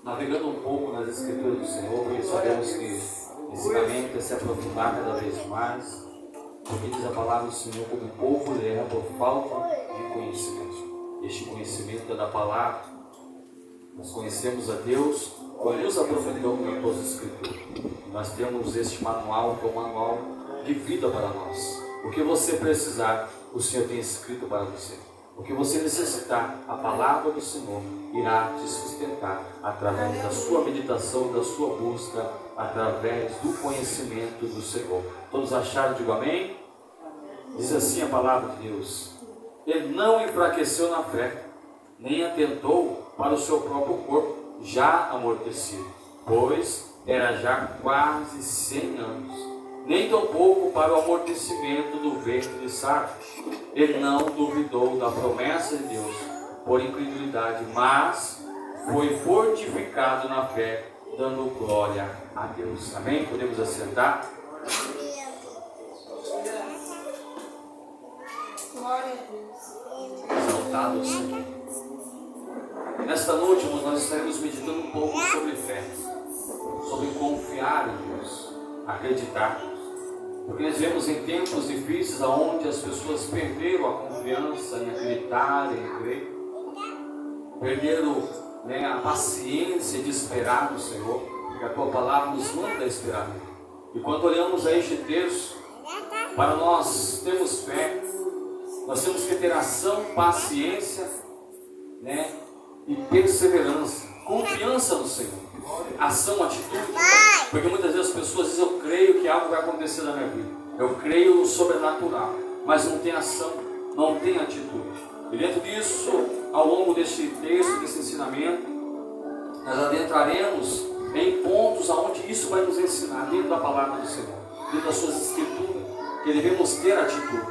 navegando um pouco nas Escrituras do Senhor, e sabemos que ensinamento é se aprofundar cada vez mais, porque diz a palavra do Senhor, como o povo erra por falta de conhecimento. Este conhecimento é da palavra. Nós conhecemos a Deus quando nos aprofundamos nas suas Escrituras. Nós temos este manual, que é um manual de vida para nós. O que você precisar, o Senhor tem escrito para você. O que você necessitar, a palavra do Senhor irá te sustentar através da sua meditação, da sua busca, através do conhecimento do Senhor. Todos acharam? Digo amém? Diz assim a palavra de Deus: Ele não enfraqueceu na fé, nem atentou para o seu próprio corpo, já amortecido, pois era já quase 100 anos. Nem tampouco para o amortecimento do ventre de Sara. Ele não duvidou da promessa de Deus por incredulidade, mas foi fortificado na fé, dando glória a Deus. Amém? Podemos assentar? Glória a Deus. Exaltado o Senhor. Nesta noite, nós estaremos meditando um pouco sobre fé, sobre confiar em Deus, acreditar. Porque nós vivemos em tempos difíceis onde as pessoas perderam a confiança em acreditar, em crer. Perderam a paciência de esperar no Senhor, porque a Tua Palavra nos manda esperar. E quando olhamos a este texto, para nós termos fé, nós temos que ter ação, paciência, e perseverança, confiança no Senhor. Ação, atitude. Porque muitas vezes as pessoas dizem: eu creio que algo vai acontecer na minha vida, eu creio no sobrenatural, mas não tem ação, não tem atitude. E dentro disso, ao longo deste texto, desse ensinamento, nós adentraremos em pontos aonde isso vai nos ensinar, dentro da palavra do Senhor, dentro das suas escrituras, que devemos ter atitude,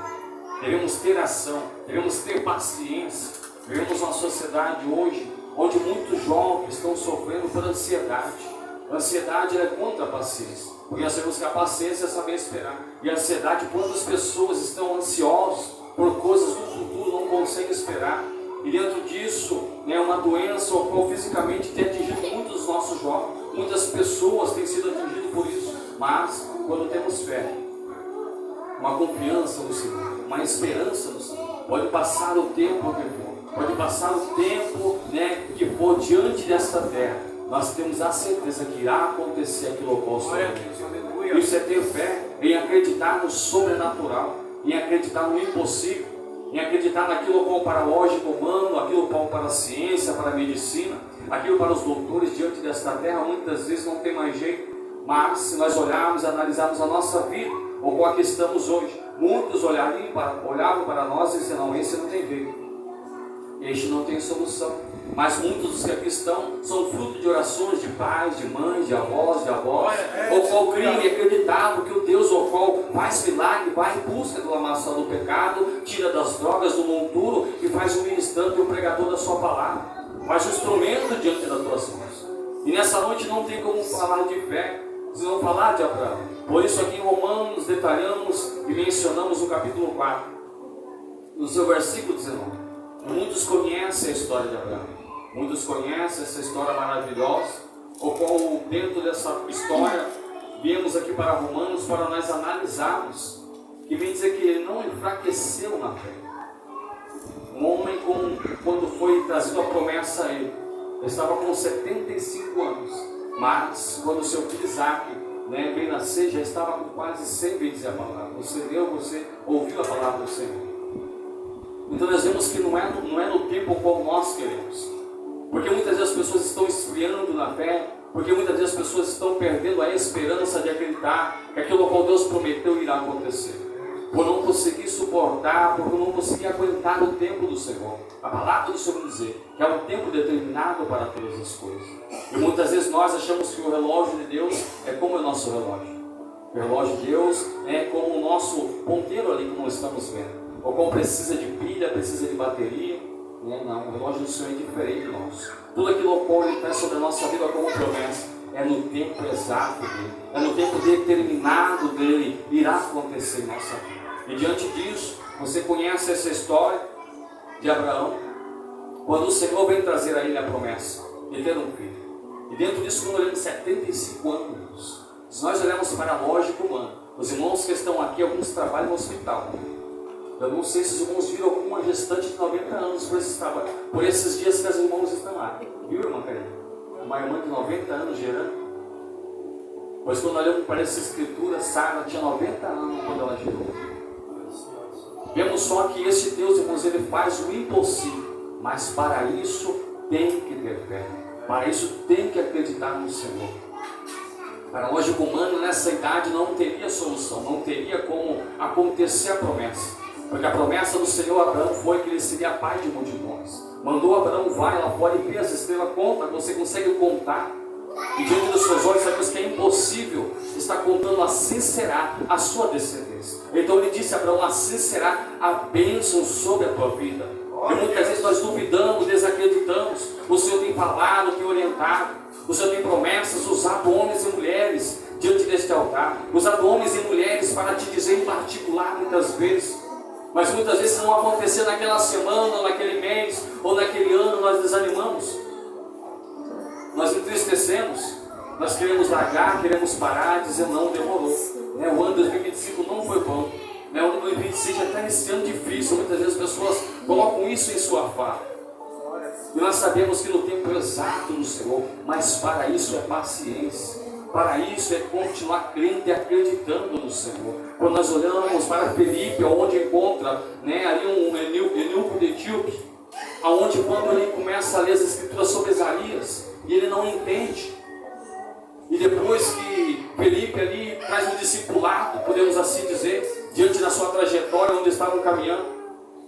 devemos ter ação, devemos ter paciência. Vivemos uma sociedade hoje onde muitos jovens estão sofrendo por ansiedade. A ansiedade é contra a paciência, porque nós sabemos que a paciência é saber esperar. E a ansiedade, quantas pessoas estão ansiosas por coisas do futuro, não conseguem esperar. E dentro disso, é uma doença o qual fisicamente tem atingido muitos dos nossos jovens. Muitas pessoas têm sido atingidas por isso. Mas, quando temos fé, uma confiança no Senhor, uma esperança no Senhor, pode passar o tempo que for. Pode passar o tempo que for diante desta terra, nós temos a certeza que irá acontecer aquilo que nós. Isso é ter fé em acreditar no sobrenatural, em acreditar no impossível, em acreditar naquilo qual para a lógica humana, aquilo qual para a ciência, para a medicina, aquilo para os doutores diante desta terra, muitas vezes não tem mais jeito. Mas se nós olharmos e analisarmos a nossa vida, ou qual que estamos hoje, muitos olhavam para nós e diziam: não, esse não tem jeito, este não tem solução. Mas muitos dos que aqui estão são fruto de orações de pais, de mães, de avós, ou qual criam e acreditavam que o Deus ao qual faz milagre, vai em busca da lamação do pecado, tira das drogas, do monturo, e faz o ministrante e o pregador da sua palavra, faz o instrumento diante das tuas mãos. E nessa noite não tem como falar de fé se não falar de Abraão. Por isso aqui em Romanos detalhamos e mencionamos no capítulo 4, no seu versículo 19. Muitos conhecem a história de Abraão, muitos conhecem essa história maravilhosa, o qual dentro dessa história viemos aqui para Romanos para nós analisarmos, que vem dizer que ele não enfraqueceu na fé. Um homem, quando foi trazido a promessa a ele estava com 75 anos, mas quando seu filho Isaac veio nascer, já estava com quase 100, bem dizer a palavra. Você ouviu a palavra do Senhor. Então nós vemos que não é no tempo como nós queremos. Porque muitas vezes as pessoas estão esfriando na fé, porque muitas vezes as pessoas estão perdendo a esperança de acreditar que aquilo que Deus prometeu irá acontecer. Por não conseguir suportar, por não conseguir aguentar o tempo do Senhor. A palavra do Senhor dizer que há um tempo determinado para todas as coisas. E muitas vezes nós achamos que o relógio de Deus é como o nosso relógio. O relógio de Deus é como o nosso ponteiro ali que nós estamos vendo. Ou qual precisa de pilha, precisa de bateria. Não, o relógio do Senhor é diferente de nós. Tudo aquilo que Ele traz sobre a nossa vida como promessa é no tempo exato dele, é no tempo determinado dele, irá acontecer em nossa vida. E diante disso, você conhece essa história de Abraão, quando o Senhor vem trazer a ele a promessa de ter um filho. E dentro disso, quando olhamos 75 anos, se nós olharmos para a lógica humana, os irmãos que estão aqui, alguns trabalham no hospital. Eu não sei se os irmãos viram alguma gestante de 90 anos por esses dias que as irmãs estão lá. Viu, irmã Karina? Uma irmã de 90 anos gerando. Pois quando olhamos para essa escritura, Sara tinha 90 anos quando ela gerou. Vemos só que esse Deus, irmãos, ele faz o impossível. Mas para isso tem que ter fé. Para isso tem que acreditar no Senhor. Para a lógica humana, nessa idade não teria solução, não teria como acontecer a promessa. Porque a promessa do Senhor a Abraão foi que ele seria pai de multidões. Mandou Abraão, vai lá fora e vê as estrelas, conta, você consegue contar. E diante dos seus olhos, sabemos que é impossível, está contando, assim será a sua descendência. Então ele disse a Abraão, assim será a bênção sobre a tua vida. E muitas vezes nós duvidamos, desacreditamos. O Senhor tem falado, tem orientado. O Senhor tem promessas, usado homens e mulheres diante deste altar. Usado homens e mulheres para te dizer em particular muitas vezes. Mas muitas vezes não acontecer naquela semana, naquele mês ou naquele ano, nós desanimamos. Nós entristecemos. Nós queremos largar, queremos parar, dizer não, demorou. O ano 2025 não foi bom. O ano 2026 já está iniciando difícil. Muitas vezes as pessoas colocam isso em sua fala. E nós sabemos que no tempo exato do Senhor, mas para isso é paciência. Para isso é continuar crendo e acreditando no Senhor. Quando nós olhamos para Felipe, onde encontra ali um eunuco de Etíope, aonde quando ele começa a ler as escrituras sobre Isaías, e ele não entende. E depois que Felipe ali traz um discipulado, podemos assim dizer, diante da sua trajetória, onde estavam caminhando,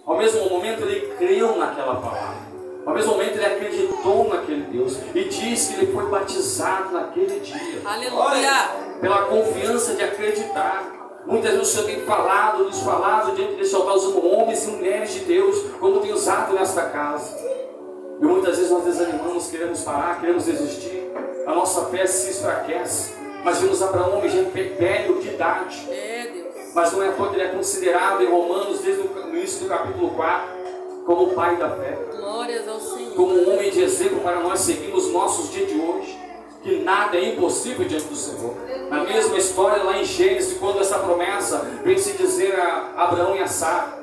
ao mesmo momento ele creu naquela palavra. Ao mesmo momento ele acreditou naquele Deus e diz que ele foi batizado naquele dia. Aleluia! Pela confiança de acreditar. Muitas vezes o Senhor tem falado, nos falado diante desse altar, usando homens e mulheres de Deus, como tem usado nesta casa. E muitas vezes nós desanimamos, queremos parar, queremos desistir. A nossa fé se enfraquece. Mas vemos Abraão, homem velho de idade. Mas não é à toa que ele é considerado em Romanos, desde o início do capítulo 4, como o pai da fé. Glórias ao Senhor. Como um homem de exemplo para nós seguirmos os nossos dias de hoje. Que nada é impossível diante do Senhor. Na mesma história lá em Gênesis, quando essa promessa vem se dizer a Abraão e a Sara,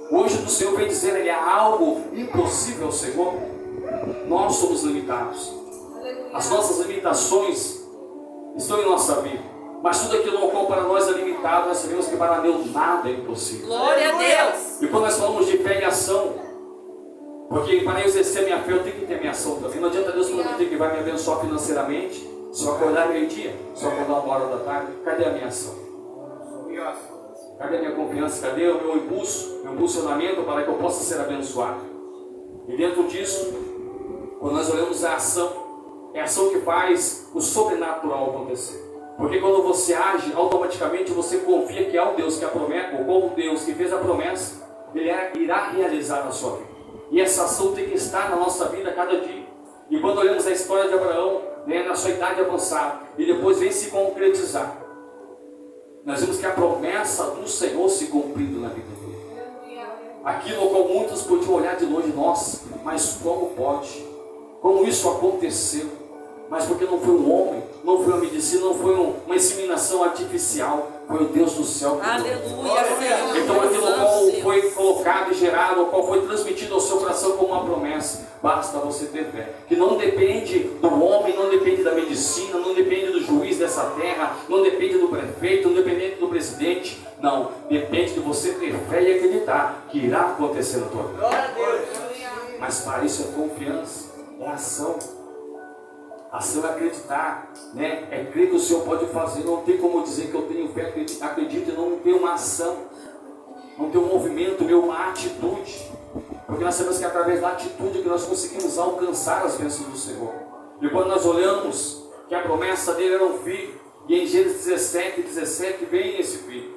hoje do Senhor vem dizer, ele é algo impossível ao Senhor. Nós somos limitados. As nossas limitações estão em nossa vida. Mas tudo aquilo no qual para nós é limitado, nós sabemos que para Deus nada é impossível. Glória a Deus. E quando nós falamos de fé e ação, porque para eu exercer minha fé, eu tenho que ter minha ação também. Não adianta Deus prometer que vai me abençoar financeiramente, se eu acordar meio-dia, se eu acordar 1h da tarde, cadê a minha ação? Cadê a minha confiança? Cadê o meu impulso, meu impulsionamento para que eu possa ser abençoado? E dentro disso, quando nós olhamos a ação, é a ação que faz o sobrenatural acontecer. Porque quando você age, automaticamente você confia que há um Deus que a promete, ou como Deus que fez a promessa, Ele irá realizar na sua vida. E essa ação tem que estar na nossa vida a cada dia. E quando olhamos a história de Abraão, na sua idade avançada, e depois vem se concretizar, nós vemos que a promessa do Senhor se cumprindo na vida dele. Aquilo ao qual muitos podiam olhar de longe, nossa, mas como pode? Como isso aconteceu? Mas porque não foi um homem, não foi uma medicina, não foi uma inseminação artificial, foi o Deus do céu que aleluia, Senhor. Então aquilo ao qual foi colocado e gerado, ao qual foi transmitido ao seu coração como uma promessa, basta você ter fé. Que não depende do homem, não depende da medicina, não depende do juiz dessa terra, não depende do prefeito, não depende do presidente. Não, depende de você ter fé e acreditar que irá acontecer na tua vida. Mas para isso é confiança, é ação. Ação é acreditar, é crer que o Senhor pode fazer. Não tem como dizer que eu tenho fé, acredito e não ter uma ação, não ter um movimento, uma atitude. Porque nós sabemos que é através da atitude que nós conseguimos alcançar as bênçãos do Senhor. E quando nós olhamos que a promessa dele era um filho, e em Gênesis 17 vem esse filho,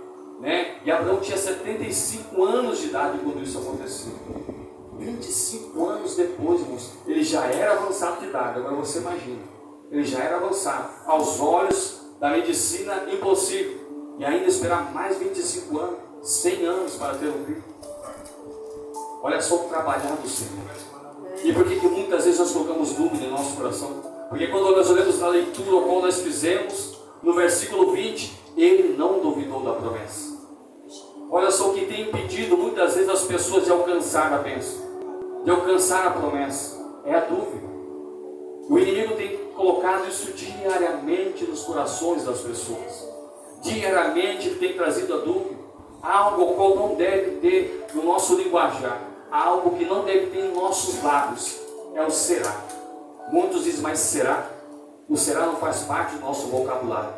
e Abraão tinha 75 anos de idade quando isso aconteceu. 25 anos depois, irmãos, ele já era avançado de idade. Agora você imagina, ele já era avançado. Aos olhos da medicina, impossível. E ainda esperar mais 25 anos, 100 anos para ter um filho. Olha só o trabalhar do Senhor. E por que muitas vezes nós colocamos dúvida em nosso coração? Porque quando nós olhamos na leitura, o qual nós fizemos, no versículo 20, ele não duvidou da promessa. Olha só o que tem impedido muitas vezes as pessoas de alcançar a bênção, de alcançar a promessa, é a dúvida. O inimigo tem colocado isso diariamente nos corações das pessoas. Diariamente ele tem trazido a dúvida. Algo ao qual não deve ter no nosso linguajar, algo que não deve ter em nossos lábios, é o será. Muitos dizem, mas será? O será não faz parte do nosso vocabulário.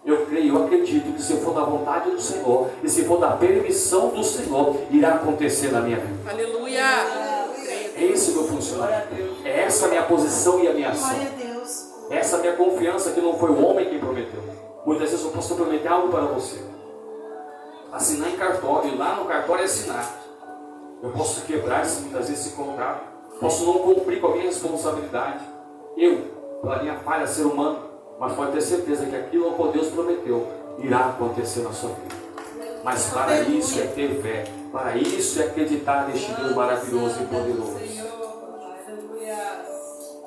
Eu creio, eu acredito que se for da vontade do Senhor e se for da permissão do Senhor, irá acontecer na minha vida. Aleluia. É esse o meu funcionamento. É essa a minha posição e a minha ação. Essa é a minha confiança que não foi o homem quem prometeu. Muitas vezes eu posso prometer algo para você. Assinar em cartório, e lá no cartório é assinar. Eu posso quebrar muitas vezes esse contrato. Posso não cumprir com a minha responsabilidade. Eu, pela minha falha, ser humano. Mas pode ter certeza que aquilo que Deus prometeu irá acontecer na sua vida. Mas para isso é ter fé. Para isso é acreditar neste Deus maravilhoso e poderoso.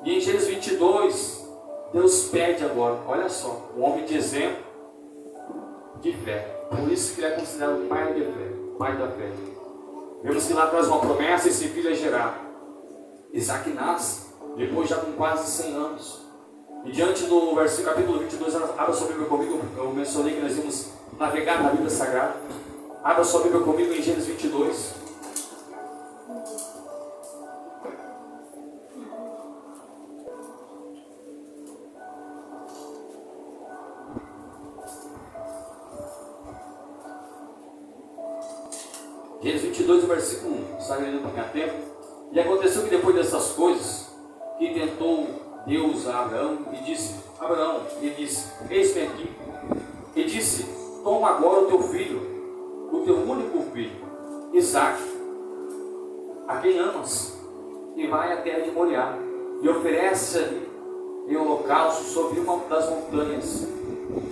E em Gênesis 22, Deus pede agora, olha só, um homem de exemplo de fé. Por isso que ele é considerado pai de fé, pai da fé. Vemos que lá traz uma promessa, esse filho é gerado. Isaac nasce, depois já com quase 100 anos. E diante do versículo, capítulo 22, abra sua Bíblia comigo, eu mencionei que nós íamos navegar na Bíblia Sagrada. Abra sua Bíblia comigo em Gênesis 22. Gênesis 22, versículo 1. Está lendo para ganhar tempo. E aconteceu que depois dessas coisas, que tentou Deus a Abraão e disse, Abraão, ele disse, eis-me aqui. E disse, toma agora o teu filho, o teu único filho, Isaque, a quem amas, e vai à terra de Moriá, e oferece ali em holocausto sobre uma das montanhas,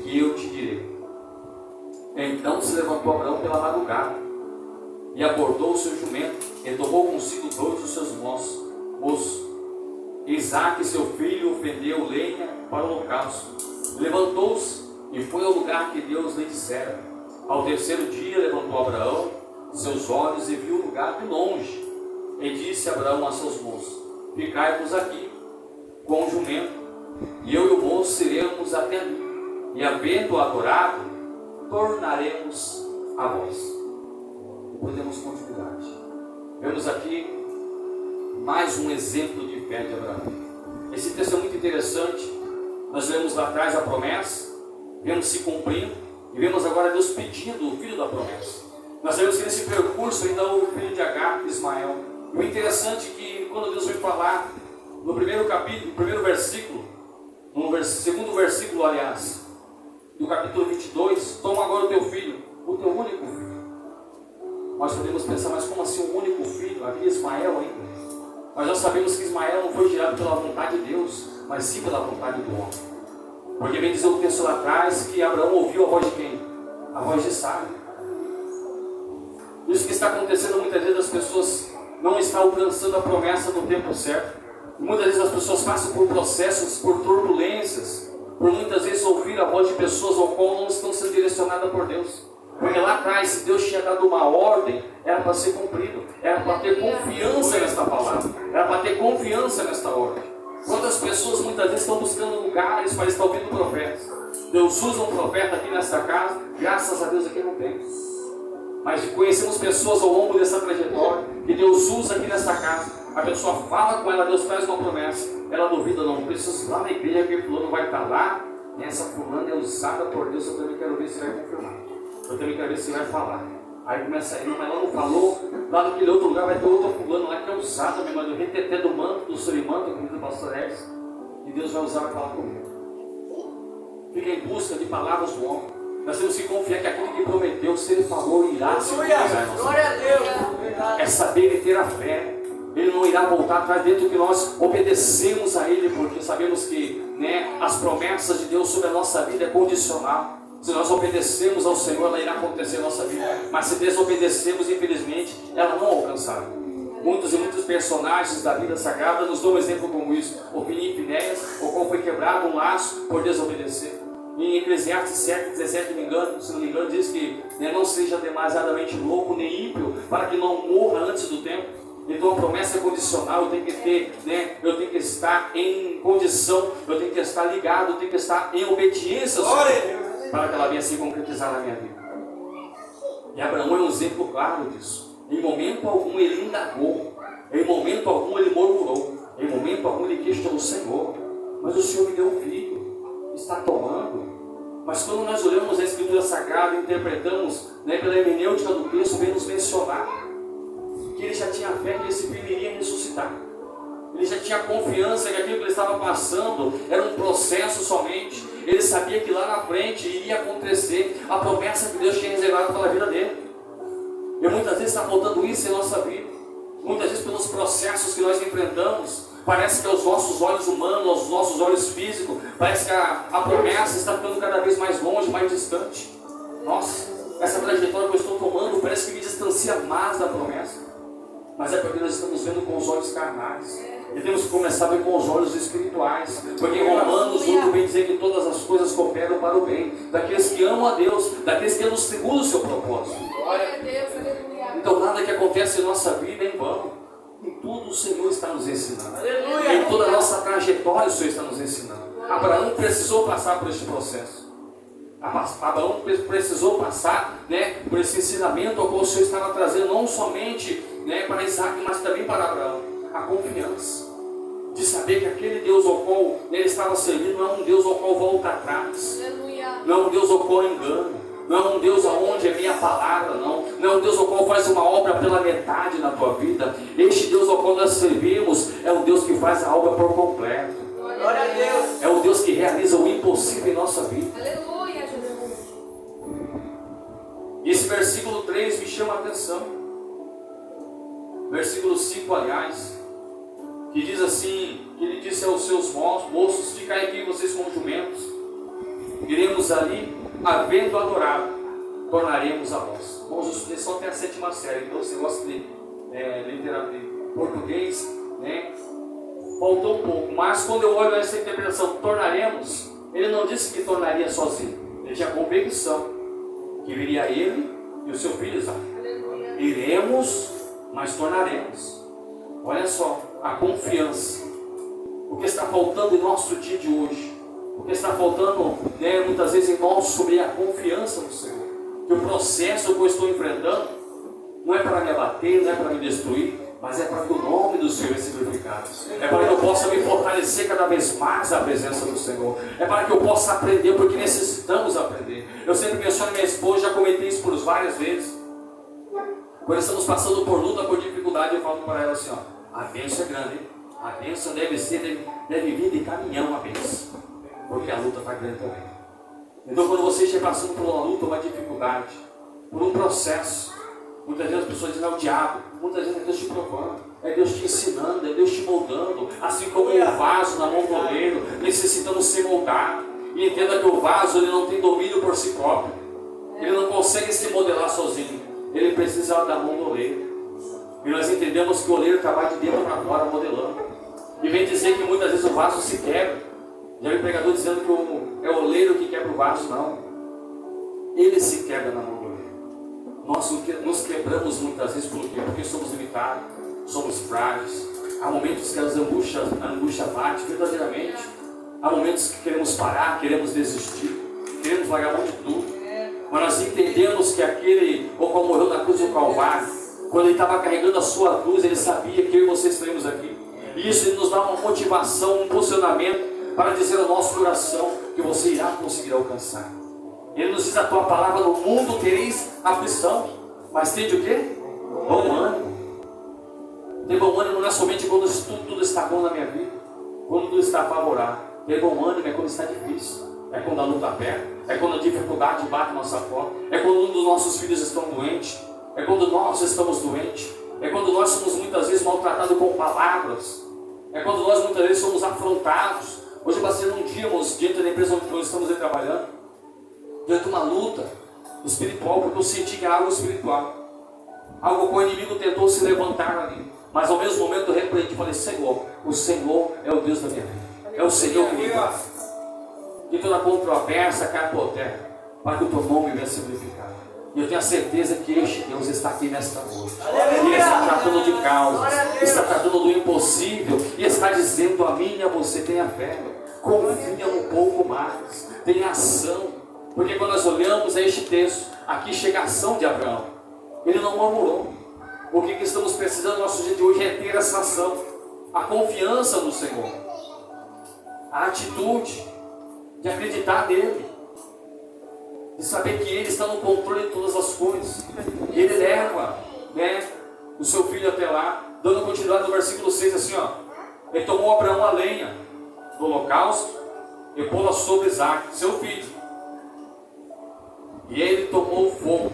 que eu te direi. Então se levantou Abraão pela madrugada, e abordou o seu jumento, e tomou consigo 2 dos seus moços. Isaque, seu filho, fendeu lenha para o holocausto. Levantou-se e foi ao lugar que Deus lhe dissera. Ao terceiro dia levantou Abraão seus olhos e viu o lugar de longe. E disse Abraão a seus moços, ficai-vos aqui com o jumento, e eu e o moço iremos até ali, e havendo adorado, tornaremos a vós. Depois demos continuidade. Vemos aqui mais um exemplo de fé de Abraão. Esse texto é muito interessante. Nós vemos lá atrás a promessa, vemos se cumprindo, e vemos agora Deus pedindo o filho da promessa. Nós vemos que nesse percurso ainda houve o filho de Agar, Ismael. E o interessante é que quando Deus veio falar, no primeiro capítulo, no primeiro versículo, segundo versículo, aliás, do capítulo 22, toma agora o teu filho, o teu único filho. Nós podemos pensar, mas como assim um único filho? Havia Ismael ainda. Mas nós sabemos que Ismael não foi gerado pela vontade de Deus, mas sim pela vontade do homem. Porque vem dizer o texto lá atrás que Abraão ouviu a voz de quem? A voz de Sara. Isso que está acontecendo muitas vezes, as pessoas não estão alcançando a promessa no tempo certo. E muitas vezes as pessoas passam por processos, por turbulências, por muitas vezes ouvir a voz de pessoas ao qual não estão sendo direcionadas por Deus. Porque lá atrás, se Deus tinha dado uma ordem, era para ser cumprido, era para ter confiança nesta palavra, era para ter confiança nesta ordem. Quantas pessoas muitas vezes estão buscando lugares para estar ouvindo profetas? Deus usa um profeta aqui nesta casa, graças a Deus aqui não tem. Mas conhecemos pessoas ao longo dessa trajetória, que Deus usa aqui nesta casa. A pessoa fala com ela, Deus traz uma promessa, ela duvida, não preciso lá na igreja, que fulano vai estar lá, essa fulana é usada por Deus, eu também quero ver se vai confirmar. Eu também quero ver se vai falar. Aí começa a ir, mas ela não falou, lá naquele outro lugar vai ter outro fulano lá que é usado, meu irmão, do reteté do manto, do solimanto, como diz o pastor Edson, e Deus vai usar para falar comigo. Fica em busca de palavras do homem. Nós temos que confiar que aquilo que prometeu, se ele falou, irá se realizar. Glória a Deus. É saber e ter a fé. Ele não irá voltar atrás dentro que nós obedecemos a Ele, porque sabemos que as promessas de Deus sobre a nossa vida é condicional. Se nós obedecemos ao Senhor, ela irá acontecer na nossa vida. Mas se desobedecemos, infelizmente, ela não alcançará. Muitos e muitos personagens da vida sagrada nos dão um exemplo como isso. O Ofni e Finéias, o qual foi quebrado um laço por desobedecer. Em Eclesiastes 7:17, se não me engano, diz que não seja demasiadamente louco nem ímpio, para que não morra antes do tempo. Então a promessa é condicional, eu tenho que ter, eu tenho que estar em condição, eu tenho que estar ligado, eu tenho que estar em obediência ao Senhor, para que ela venha se concretizar na minha vida. E Abraão é um exemplo claro disso. Em momento algum ele indagou, em momento algum ele murmurou, em momento algum ele questionou o Senhor. Mas o Senhor me deu um filho, está tomando. Mas quando nós olhamos a Escritura Sagrada e interpretamos pela hermenêutica do texto, vem nos mencionar que ele já tinha fé que esse filho iria ressuscitar. Ele já tinha confiança que aquilo que ele estava passando era um processo somente. Ele sabia que lá na frente iria acontecer a promessa que Deus tinha reservado pela vida dele. E muitas vezes está faltando isso em nossa vida. Muitas vezes pelos processos que nós enfrentamos, parece que aos nossos olhos humanos, aos nossos olhos físicos, parece que a promessa está ficando cada vez mais longe, mais distante. Nossa, essa trajetória que eu estou tomando parece que me distancia mais da promessa. Mas é porque nós estamos vendo com os olhos carnais. E temos que começar a ver com os olhos espirituais. Porque em Romanos 8 vem dizer que todas as coisas cooperam para o bem daqueles que amam a Deus, daqueles que andam segundo o seu propósito. Glória a Deus, aleluia. Então nada que acontece em nossa vida é em vão. Em tudo o Senhor está nos ensinando. Aleluia. Em toda a nossa trajetória o Senhor está nos ensinando. Abraão precisou passar por este processo. Abraão precisou passar por esse ensinamento ao qual o Senhor estava trazendo, não somente para Isaac, mas também para Abraão. A confiança de saber que aquele Deus ao qual ele estava servindo não é um Deus ao qual volta atrás. Aleluia. Não é um Deus ao qual engano. Não é um Deus aonde é minha palavra, não. Não é um Deus ao qual faz uma obra pela metade na tua vida. Este Deus ao qual nós servimos é o Deus que faz a obra por completo. Glória a Deus. É o Deus que realiza o impossível em nossa vida. Aleluia, Jesus. E esse versículo 3 me chama a atenção. Versículo 5, aliás, que diz assim, que ele disse aos seus moços, ficai aqui vocês com jumentos, iremos ali, havendo adorado, tornaremos a vós. Irmãos, eu estudei só até a 7ª série, então você gosta de literatura português, faltou um pouco, mas quando eu olho essa interpretação, tornaremos, ele não disse que tornaria sozinho, ele tinha convicção que viria ele e o seu filho Isaac. Iremos, mas tornaremos. Olha só, a confiança. O que está faltando em nosso dia de hoje, o que está faltando muitas vezes em nós sobre a confiança no Senhor. Que o processo que eu estou enfrentando não é para me abater, não é para me destruir, mas é para que o nome do Senhor seja glorificado. É para que eu possa me fortalecer cada vez mais na presença do Senhor. É para que eu possa aprender, porque necessitamos aprender. Eu sempre menciono minha esposa, já comentei isso por várias vezes. Quando estamos passando por luta, por dificuldade, eu falo para ela assim, a bênção é grande, hein? A bênção deve vir de caminhão a bênção, porque a luta está grande também. Então quando você estiver passando por uma luta, uma dificuldade, por um processo, muitas vezes as pessoas dizem, é o diabo, muitas vezes é Deus te provando, é Deus te ensinando, é Deus te moldando, assim como um vaso na mão do oleiro, necessitando ser moldado. E entenda que o vaso ele não tem domínio por si próprio, ele não consegue se modelar sozinho. Ele precisa da mão do oleiro. E nós entendemos que o oleiro trabalha de dentro para fora modelando. E vem dizer que muitas vezes o vaso se quebra. Já vi pregador dizendo que é o oleiro que quebra o vaso. Não. Ele se quebra na mão do oleiro. Nós nos quebramos muitas vezes por quê? Porque somos limitados, somos frágeis. Há momentos que a angústia bate verdadeiramente. Há momentos que queremos parar, queremos desistir, queremos largar mão de tudo. Mas nós entendemos que aquele o qual morreu na cruz do Calvário, quando ele estava carregando a sua cruz, ele sabia que eu e você estaremos aqui. E isso nos dá uma motivação, um posicionamento para dizer ao nosso coração que você irá conseguir alcançar. Ele nos diz a tua palavra, no mundo tereis aflição, mas tende o quê? Bom ânimo. Ter bom ânimo não é somente quando tudo está bom na minha vida, quando tudo está favorável. Ter bom ânimo é quando está difícil, é quando a luta aperta, é quando a dificuldade bate na nossa porta, é quando um dos nossos filhos estão doentes, é quando nós estamos doentes, é quando nós somos muitas vezes maltratados com palavras, é quando nós muitas vezes somos afrontados. Hoje eu passei um dia, diante da empresa onde nós estamos trabalhando, diante de uma luta espiritual, porque eu senti que era algo espiritual, algo que o inimigo tentou se levantar ali, mas ao mesmo momento eu repreendi e falei, Senhor, o Senhor é o Deus da minha vida. É o Senhor que me guarda. Que toda controvérsia cai por terra, para que o teu nome venha ser glorificado. E eu tenho a certeza que este Deus está aqui nesta noite. Ele está tratando de causas, está tratando do impossível e está dizendo a mim e a você: tenha fé, confia um pouco mais, tenha ação. Porque quando nós olhamos a este texto, aqui chega a ação de Abraão. Ele não murmurou. O que estamos precisando no nosso dia de hoje é ter essa ação, a confiança no Senhor, a atitude de acreditar nele, de saber que Ele está no controle de todas as coisas. Ele leva, o seu filho até lá, dando continuidade no versículo 6, assim, ele tomou Abraão a lenha do holocausto e pô-la sobre Isaque, seu filho, e ele tomou o fogo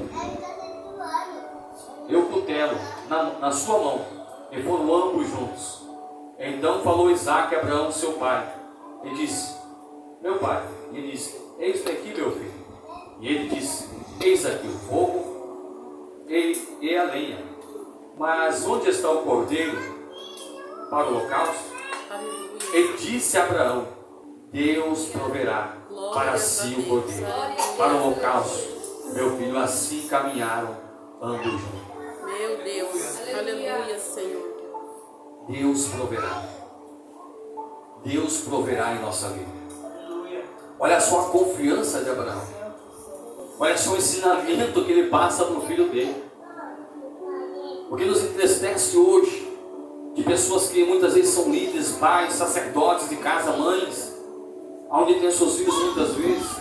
e o cutelo na sua mão, e foram ambos juntos. Então falou Isaque a Abraão, seu pai, e disse: meu pai. E ele disse: eis aqui, meu filho. E ele disse: eis aqui o fogo e a lenha, mas onde está o cordeiro para o holocausto? Ele disse a Abraão: Deus proverá para si o cordeiro para o holocausto. Meu filho, assim caminharam ambos juntos. Meu Deus, aleluia, Senhor. Deus proverá. Deus proverá em nossa vida. Olha só a confiança de Abraão. Olha só o ensinamento que ele passa para o filho dele. O que nos entristece hoje, de pessoas que muitas vezes são líderes, pais, sacerdotes de casa, mães, onde tem seus filhos muitas vezes.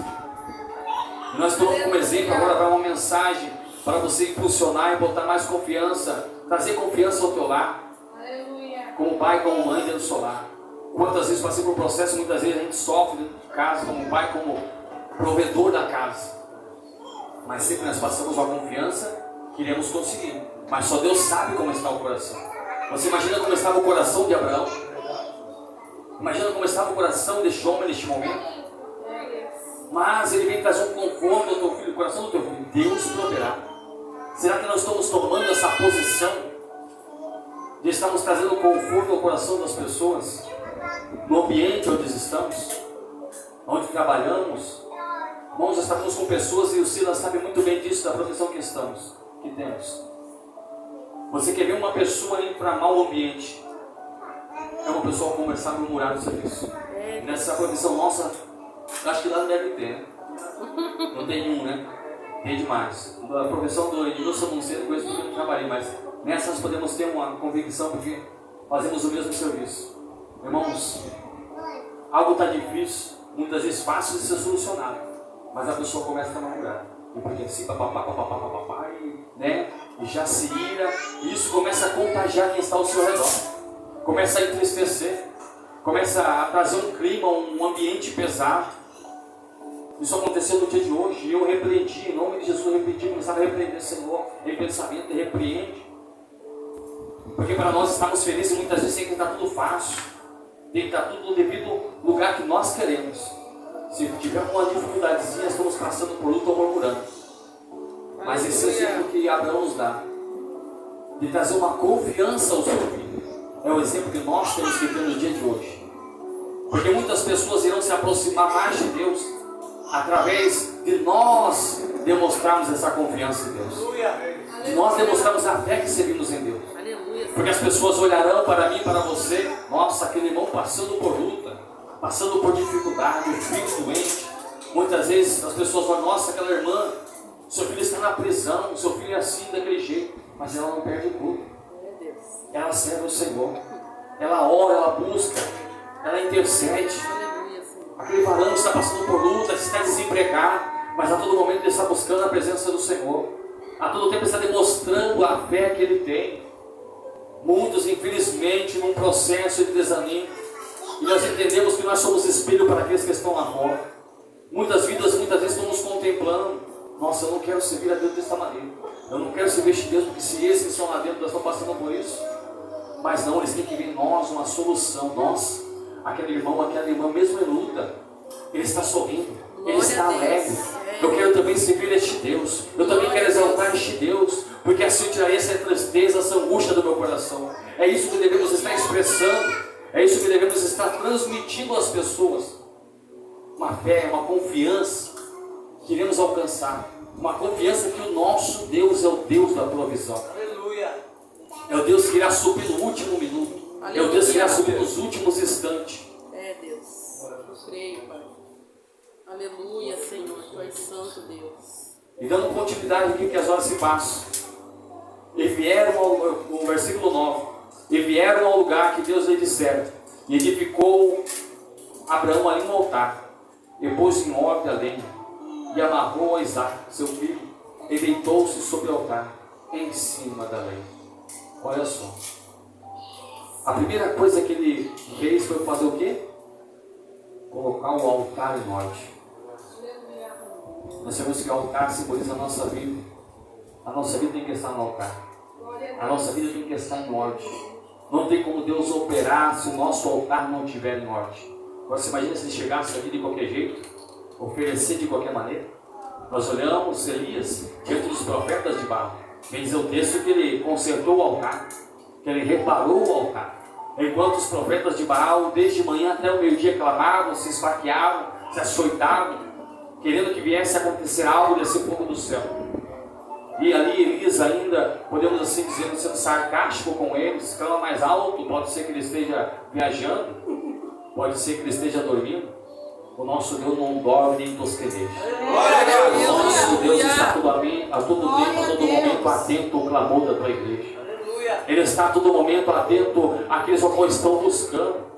E nós tomamos como exemplo agora para uma mensagem para você impulsionar e botar mais confiança, trazer confiança ao teu lar, como pai, como mãe dentro do seu lar. Quantas vezes passei por um processo, muitas vezes a gente sofre dentro de casa, como pai, como provedor da casa. Mas sempre nós passamos uma confiança que iremos conseguir. Mas só Deus sabe como está o coração. Você imagina como estava o coração de Abraão? Imagina como estava o coração deste homem neste momento? Mas ele vem trazer um conforto ao teu filho, o coração do teu filho. Deus proverá. Será que nós estamos tomando essa posição de estarmos trazendo conforto ao coração das pessoas? No ambiente onde estamos, onde trabalhamos, irmãos, estamos com pessoas, e o Silas sabe muito bem disso, da profissão que temos. Você quer ver uma pessoa inflamar o ambiente? É uma pessoa conversar, murmurar no serviço. Nessa profissão nossa, acho que lá não deve ter, né? Não tem nenhum, né? Tem demais. A profissão do Edilson Monceiro, coisa que eu não trabalhei, mas nessa nós podemos ter uma convicção, porque fazemos o mesmo serviço. Irmãos, algo está difícil, muitas vezes fácil de ser solucionado, mas a pessoa começa a murmurar. E porque assim, papapá, e já se ira, e isso começa a contagiar quem está ao seu redor. Começa a entristecer, começa a trazer um clima, um ambiente pesado. Isso aconteceu no dia de hoje, e eu repreendi, em nome de Jesus, eu repreendi, começava a repreender, Senhor, em pensamento, repreende. Porque para nós estarmos felizes, muitas vezes tem que estar tudo fácil, tem que estar tudo no devido lugar que nós queremos. Se tiver uma dificuldadezinha, estamos passando por luta ou murmurando. Mas esse é o exemplo que Abraão nos dá, de trazer uma confiança ao seu filho. É o exemplo que nós temos que ter no dia de hoje. Porque muitas pessoas irão se aproximar mais de Deus através de nós demonstrarmos essa confiança em Deus, de nós demonstrarmos a fé que servimos em Deus. Porque as pessoas olharão para mim e para você: nossa, aquele irmão passando por luta, passando por dificuldade, o filho doente. Muitas vezes as pessoas falam: nossa, aquela irmã, seu filho está na prisão, seu filho é assim, daquele jeito. Mas ela não perde tudo. Ela serve o Senhor, ela ora, ela busca, ela intercede. Aquele varão está passando por luta, está desempregado, mas a todo momento ele está buscando a presença do Senhor. A todo tempo ele está demonstrando a fé que ele tem. Muitos, infelizmente, num processo de desânimo, e nós entendemos que nós somos espelho para aqueles que estão lá fora. Muitas vidas, muitas vezes, estão nos contemplando. Nossa, eu não quero servir a Deus dessa maneira. Eu não quero servir este Deus, porque se esses que estão lá dentro estão passando por isso. Mas não, eles têm que ver em nós uma solução. Nós, aquele irmão, aquela irmã, mesmo em luta, ele está sorrindo, ele está alegre. Eu quero também servir este Deus. Eu também quero exaltar este Deus, porque assim eu tirarei essa tristeza, essa angústia do meu coração. É isso que devemos estar expressando. É isso que devemos estar transmitindo às pessoas uma fé, uma confiança que iremos alcançar. Uma confiança que o nosso Deus é o Deus da provisão. Aleluia. É o Deus que irá suprir no último minuto. Aleluia. É o Deus que irá suprir nos últimos instantes. É, Deus. Eu creio, Pai. Aleluia, Senhor. Tu és santo, Deus. E dando continuidade aqui que as horas se passam. E vieram ao versículo 9. E vieram ao lugar que Deus lhe dissera. E edificou Abraão ali um altar. E pôs em ordem a lenha. E amarrou a Isaque, seu filho. E deitou-se sobre o altar, em cima da lenha. Olha só. A primeira coisa que ele fez foi fazer o quê? Colocar um altar em ordem. Nós sabemos que o altar simboliza a nossa vida. A nossa vida tem que estar no altar. A nossa vida tem que estar em ordem. Não tem como Deus operar se o nosso altar não estiver em ordem. Agora você imagina se ele chegasse aqui de qualquer jeito, oferecer de qualquer maneira. Nós olhamos Elias diante dos profetas de Baal. Vem dizer o texto que ele consertou o altar, que ele reparou o altar. Enquanto os profetas de Baal, desde manhã até o meio-dia, clamavam, se esfaqueavam, se açoitavam, querendo que viesse a acontecer algo desse fogo do céu. E ali Elias ainda, podemos assim dizer, sendo sarcástico com eles, clama mais alto, pode ser que ele esteja viajando, pode ser que ele esteja dormindo. O nosso Deus não dorme nem tosqueneja. O nosso Deus está a todo tempo, a todo momento atento ao clamor da tua igreja. Ele está a todo momento atento àqueles que estão buscando.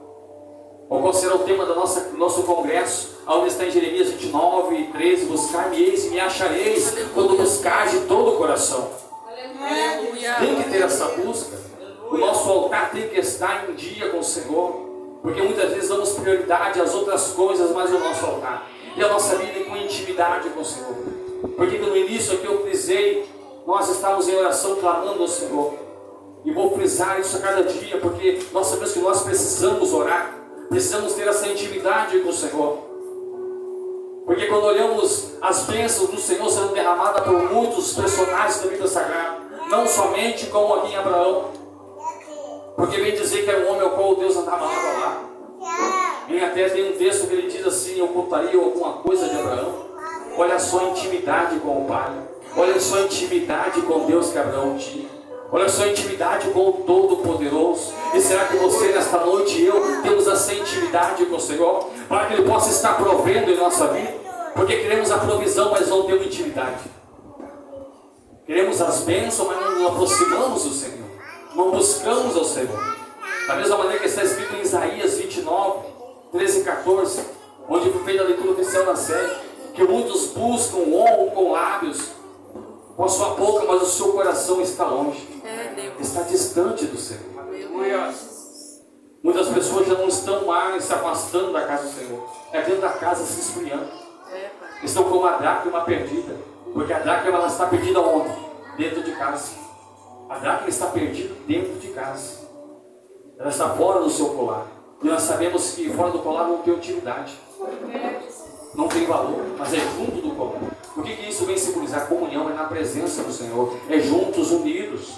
Ou qual será o tema do nosso congresso? Onde está em Jeremias 29, 13, buscar-me eis e me achareis, quando buscar de todo o coração. Aleluia. Tem que ter essa busca. O nosso altar tem que estar em dia com o Senhor. Porque muitas vezes damos prioridade às outras coisas, mas o nosso altar. E a nossa vida é com intimidade com o Senhor. Porque no início aqui eu frisei, nós estávamos em oração clamando ao Senhor. E vou frisar isso a cada dia, porque nós sabemos que nós precisamos orar. Precisamos ter essa intimidade com o Senhor. Porque quando olhamos as bênçãos do Senhor sendo derramadas por muitos personagens da Bíblia Sagrada, não somente como aqui em Abraão, porque vem dizer que era um homem ao qual Deus andava lá. E até tem um texto que ele diz assim: eu contaria alguma coisa de Abraão. Olha só a intimidade com o Pai. Olha só a intimidade com Deus que Abraão tinha. Olha só a intimidade com o Todo-Poderoso. E será que você nesta noite e eu temos essa intimidade com o Senhor? Para que Ele possa estar provendo em nossa vida. Porque queremos a provisão, mas não temos intimidade. Queremos as bênçãos, mas não nos aproximamos do Senhor. Não buscamos ao Senhor. Da mesma maneira que está escrito em Isaías 29, 13 e 14, onde foi feita a leitura oficial da série, que muitos buscam honra com lábios, com a sua boca, mas o seu coração está longe. Está distante do Senhor. Muitas pessoas já não estão mais se afastando da casa do Senhor. É dentro da casa se esfriando. Estão como a dracma perdida. Porque a dracma ela está perdida onde? Dentro de casa. A dracma está perdida dentro de casa. Ela está fora do seu colar. E nós sabemos que fora do colar não tem utilidade. Não tem valor, mas é junto do colar. O que isso vem simbolizar? Comunhão é na presença do Senhor. É juntos, unidos.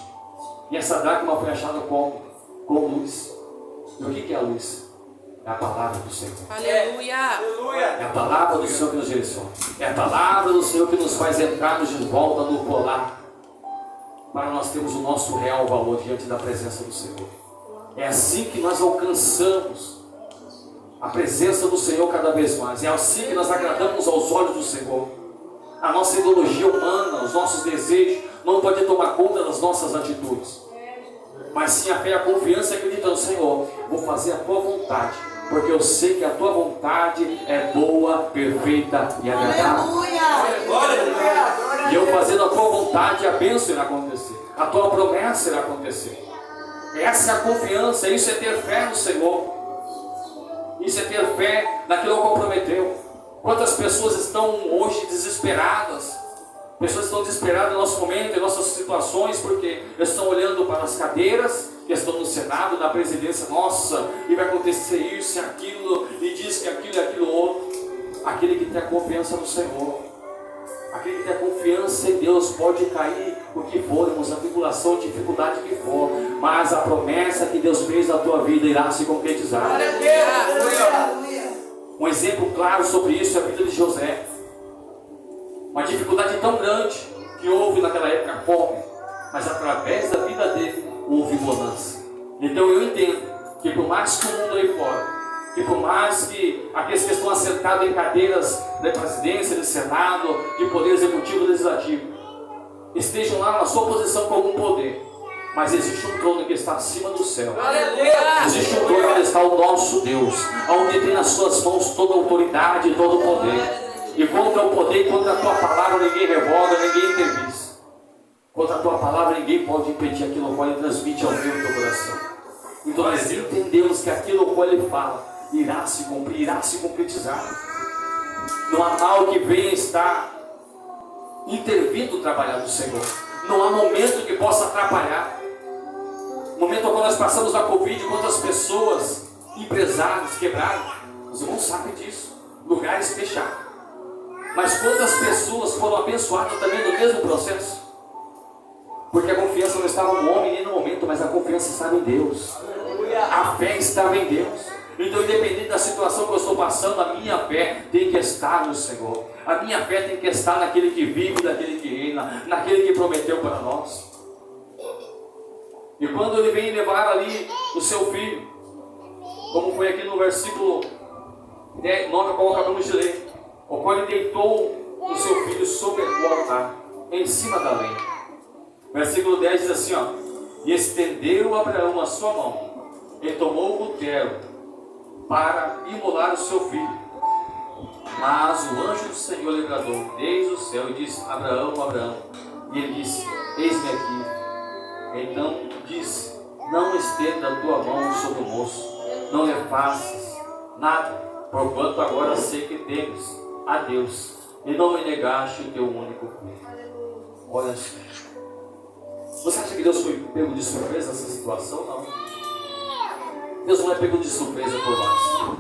E essa dracma foi achada com luz. E o que é a luz? É a palavra do Senhor. Aleluia. É a palavra do Senhor que nos direciona. É a palavra do Senhor que nos faz entrarmos de volta no colar, para nós termos o nosso real valor diante da presença do Senhor. É assim que nós alcançamos a presença do Senhor cada vez mais. É assim que nós agradamos aos olhos do Senhor. A nossa ideologia humana, os nossos desejos, não podem tomar conta das nossas atitudes. Mas sim a fé e a confiança acredita no Senhor. Vou fazer a tua vontade, porque eu sei que a tua vontade é boa, perfeita e agradável. E eu fazendo a tua vontade, a bênção irá acontecer. A tua promessa irá acontecer. Essa é a confiança, isso é ter fé no Senhor. Isso é ter fé naquilo que comprometeu. Quantas pessoas estão hoje desesperadas? Pessoas estão desesperadas no nosso momento, em nossas situações, porque estão olhando para as cadeiras que estão no Senado, na presidência, nossa, e vai acontecer isso e aquilo, e diz que aquilo e aquilo outro. Aquele que tem a confiança no Senhor, Aquele que tem a confiança em Deus pode cair o que formos, a tribulação, a dificuldade que for, mas a promessa que Deus fez na tua vida irá se concretizar. Um exemplo claro sobre isso é a vida de José. Uma dificuldade tão grande que houve naquela época, fome, mas através da vida dele houve bonança. Então eu entendo que por mais que o mundo aí fora, que por mais que aqueles que estão assentados em cadeiras de presidência, de senado, de poder executivo, legislativo, estejam lá na sua posição com algum poder, mas existe um trono que está acima do céu. Existe um trono onde está o nosso Deus, onde tem nas suas mãos toda a autoridade e todo o poder. E contra o poder, contra a tua palavra, ninguém revoga, ninguém interdiz. Contra a tua palavra, ninguém pode impedir aquilo que ele transmite ao teu coração. Então nós entendemos que aquilo que ele fala irá se cumprir, irá se concretizar. Não há mal que venha estar intervindo o trabalhar do Senhor. Não há momento que possa atrapalhar. No momento quando nós passamos na Covid, quantas pessoas, empresários quebraram, os irmãos sabem disso, lugares fechados. Mas quantas pessoas foram abençoadas também no mesmo processo? Porque a confiança não estava no homem nem no momento, mas a confiança estava em Deus. A fé estava em Deus. Então, independente da situação que eu estou passando, a minha fé tem que estar no Senhor. A minha fé tem que estar naquele que vive, naquele que reina, naquele que prometeu para nós. E quando ele vem levar ali o seu filho, como foi aqui no versículo 9, como acabamos de ler, o qual ele deitou o seu filho sobre o altar, em cima da lenha. Versículo 10 diz assim, ó: e estendeu Abraão a sua mão, e tomou o cutelo para imolar o seu filho. Mas o anjo do Senhor lhe bradou desde o céu e disse: Abraão, Abraão. E ele disse: eis-me aqui. Então disse: não estenda a tua mão sobre o moço, não lhe faças nada, porquanto agora sei que temes a Deus, e não me negaste o teu único filho. Olha só. Você acha que Deus foi pego de surpresa nessa situação? Não. Deus não é pego de surpresa por nós.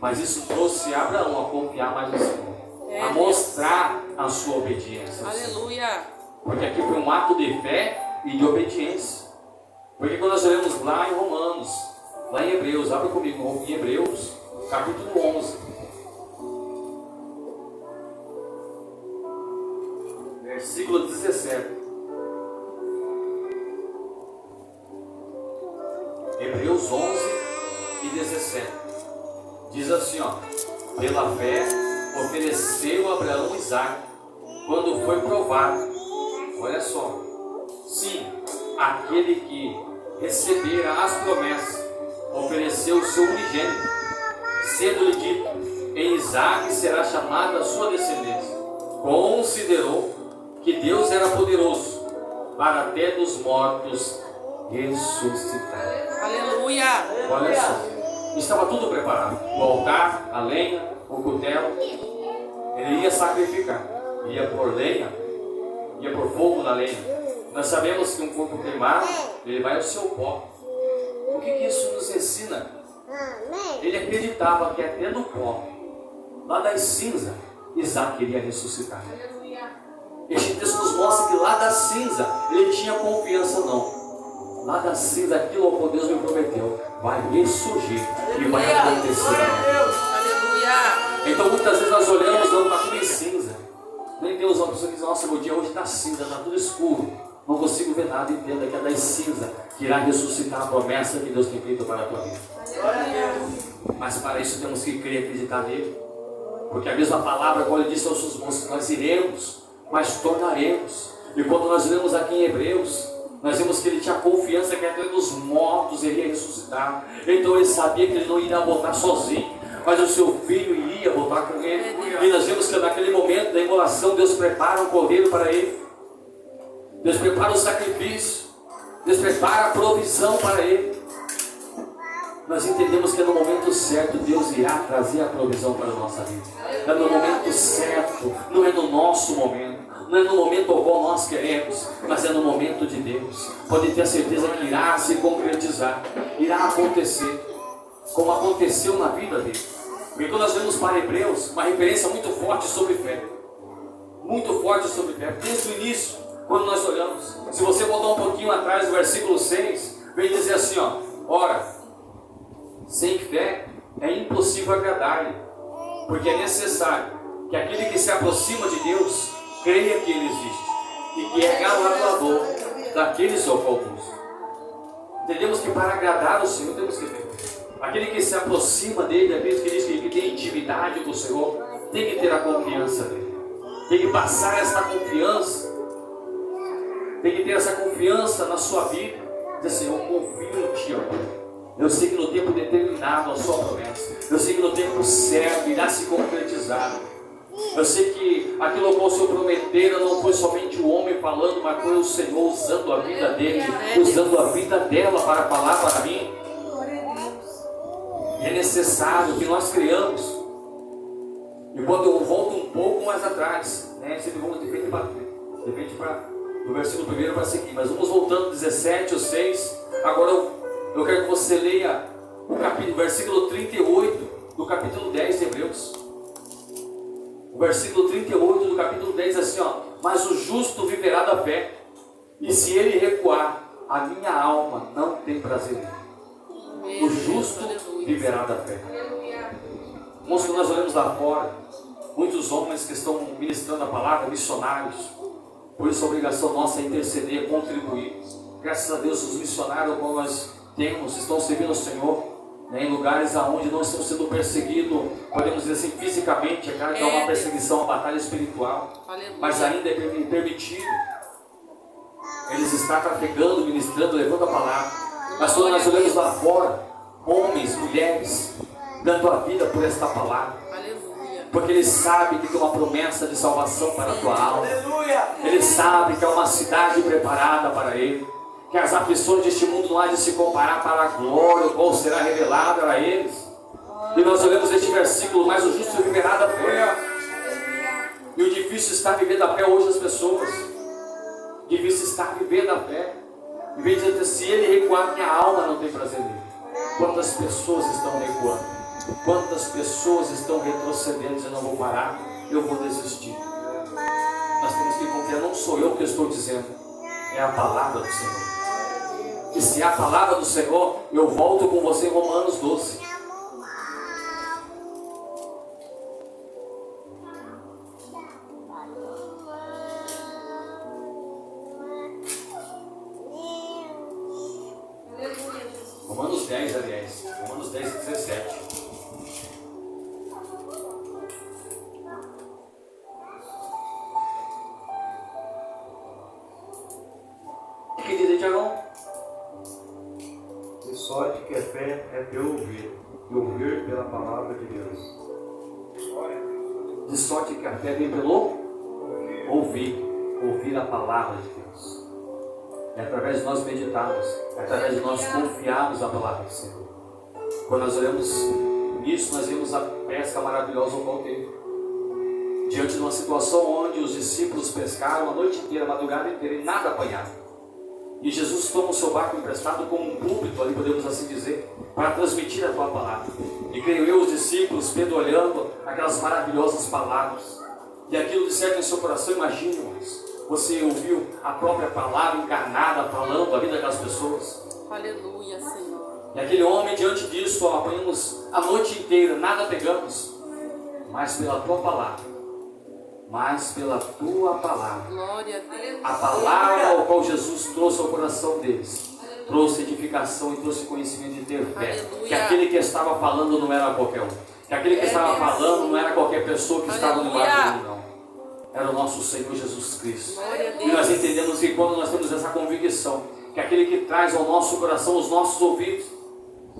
Mas isso trouxe Abraão a confiar mais no Senhor, a mostrar a sua obediência. Aleluia. Porque aqui foi um ato de fé e de obediência. Porque quando nós olhamos lá em Romanos, lá em Hebreus, abre comigo em Hebreus, capítulo 11. Versículo 17. Hebreus 11 e 17. Diz assim, ó: pela fé ofereceu Abraão Isaque quando foi provado. Olha só. Sim, aquele que recebera as promessas ofereceu o seu unigênito, sendo-lhe dito: em Isaque será chamada a sua descendência. Considerou que Deus era poderoso para até dos mortos ressuscitar. Aleluia. Olha só, estava tudo preparado: o altar, a lenha, o cutelo. Ele ia sacrificar, ia pôr lenha, ia pôr fogo na lenha. Nós sabemos que um corpo queimado, ele vai ao seu pó. O que isso nos ensina? Ele acreditava que até do pó, lá das cinzas, Isaque iria ressuscitar. Este texto nos mostra que lá da cinza ele tinha confiança. Não, lá da cinza aquilo que Deus me prometeu vai ressurgir e vai acontecer. Aleluia. Então muitas vezes nós olhamos, não, está tudo em cinza. Nem Deus, uma pessoa que diz: nossa, meu dia hoje está cinza, está tudo escuro, não consigo ver nada. Entenda que é das cinzas que irá ressuscitar a promessa que Deus tem feito para a tua vida. Mas para isso temos que crer e acreditar nele. Porque a mesma palavra, como ele disse aos seus moços, nós iremos, mas tornaremos. E quando nós lemos aqui em Hebreus, nós vemos que ele tinha confiança que até dos mortos ele ia ressuscitar. Então ele sabia que ele não iria voltar sozinho, mas o seu filho iria voltar com ele. E nós vemos que naquele momento da imolação, Deus prepara um cordeiro para ele. Deus prepara o sacrifício. Deus prepara a provisão para ele. Nós entendemos que é no momento certo Deus irá trazer a provisão para a nossa vida. É no momento certo, não é no nosso momento, não é no momento ao qual nós queremos, mas é no momento de Deus. Pode ter a certeza que irá se concretizar, irá acontecer, como aconteceu na vida dele. Porque quando nós vemos para Hebreus, uma referência muito forte sobre fé. muito forte sobre fé. Desde o início, quando nós olhamos. Se você voltar um pouquinho atrás, no versículo 6, vem dizer assim, ó: ora, sem fé é impossível agradar-lhe, porque é necessário que aquele que se aproxima de Deus creia que Ele existe e que é galardoador daqueles ao qual busca. Entendemos que para agradar o Senhor temos que ter. Aquele que se aproxima dele, aquele que diz que tem intimidade com o Senhor, tem que ter a confiança dele. Tem que passar essa confiança. Tem que ter essa confiança na sua vida. Dizer: Senhor, eu confio em Ti, ó. Eu sei que no tempo determinado a sua promessa. Eu sei que no tempo certo irá se concretizar. Eu sei que aquilo ao qual o Senhor prometera não foi somente o homem falando, mas foi o Senhor usando a vida dele, usando a vida dela para falar para mim. E é necessário que nós criamos. E quando eu volto um pouco mais atrás, né, sempre vamos de frente para do versículo 1 para seguir, mas vamos voltando 17 ou 6. Agora eu quero que você leia o versículo 38 do capítulo 10 de Hebreus. O versículo 38 do capítulo 10 diz assim, ó: mas o justo viverá da fé, e se ele recuar, a minha alma não tem prazer nele. O justo viverá da fé. Irmãos, quando nós olhamos lá fora, muitos homens que estão ministrando a palavra, missionários, por isso a obrigação nossa é interceder, contribuir. Graças a Deus, os missionários que nós temos estão servindo ao Senhor, né, em lugares onde não estão sendo perseguidos, podemos dizer assim, fisicamente. É claro que há uma perseguição, uma batalha espiritual, mas ainda é permitido eles estar trafegando, ministrando, levando a palavra. Mas quando nós olhamos lá fora, homens, mulheres, dando a vida por esta palavra, porque eles sabem que tem uma promessa de salvação para a tua alma. Eles sabem que é uma cidade preparada para ele, que as aflições deste mundo não há de se comparar para a glória, qual será revelada a eles. E nós olhamos este versículo: mas o justo viverá da fé. E o difícil está viver da fé hoje as pessoas. Difícil está viver da fé. E vem dizendo: se ele recuar, minha alma não tem prazer nele. Quantas pessoas estão recuando? Quantas pessoas estão retrocedendo, dizendo: não vou parar, eu vou desistir. Nós temos que confiar, não sou eu que estou dizendo, é a palavra do Senhor. E se é a palavra do Senhor, eu volto com você em Romanos 12. Romanos 10, aliás. Romanos 10 e 17. O que diz aí, Tiagão? De sorte que a fé é pelo ouvir, e ouvir pela palavra de Deus. De sorte que a fé vem pelo ouvir a palavra de Deus. É através de nós meditarmos, é através de nós confiarmos na palavra do Senhor. Quando nós olhamos nisso, nós vemos a pesca maravilhosa ao qual teve. Diante de uma situação onde os discípulos pescaram a noite inteira, a madrugada inteira, e nada apanharam. E Jesus toma o seu barco emprestado como um púlpito, ali podemos assim dizer, para transmitir a tua palavra. E creio eu, os discípulos, Pedro olhando aquelas maravilhosas palavras, e aquilo de certo em seu coração, imagine, irmãos, você ouviu a própria palavra encarnada falando a vida daquelas pessoas. Aleluia, Senhor. E aquele homem, diante disso, apanhamos a noite inteira, nada pegamos, mas pela tua palavra. Mas pela tua palavra. Glória a Deus. A palavra ao qual Jesus trouxe ao coração deles, trouxe edificação e trouxe conhecimento de ter fé. Aleluia. Que aquele que estava falando não era qualquer um. Que aquele que estava falando não era qualquer pessoa que estava no barco, não. Era o nosso Senhor Jesus Cristo. E nós entendemos que quando nós temos essa convicção, que aquele que traz ao nosso coração, os nossos ouvidos,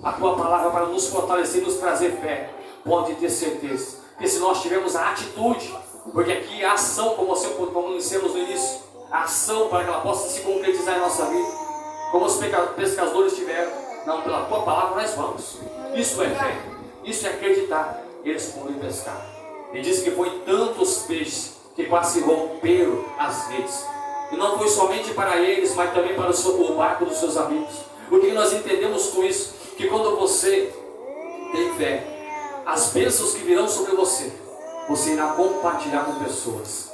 a tua palavra para nos fortalecer e nos trazer fé, pode ter certeza que se nós tivermos a atitude, porque aqui a ação, como dissemos no início, a ação para que ela possa se concretizar em nossa vida, como os pescadores tiveram, não, pela tua palavra nós vamos. Isso é fé, isso é acreditar. Eles foram pescar, e diz que foi tantos peixes que quase romperam as redes. E não foi somente para eles, mas também para o barco dos seus amigos. O que nós entendemos com isso? Que quando você tem fé, as bênçãos que virão sobre você, você irá compartilhar com pessoas.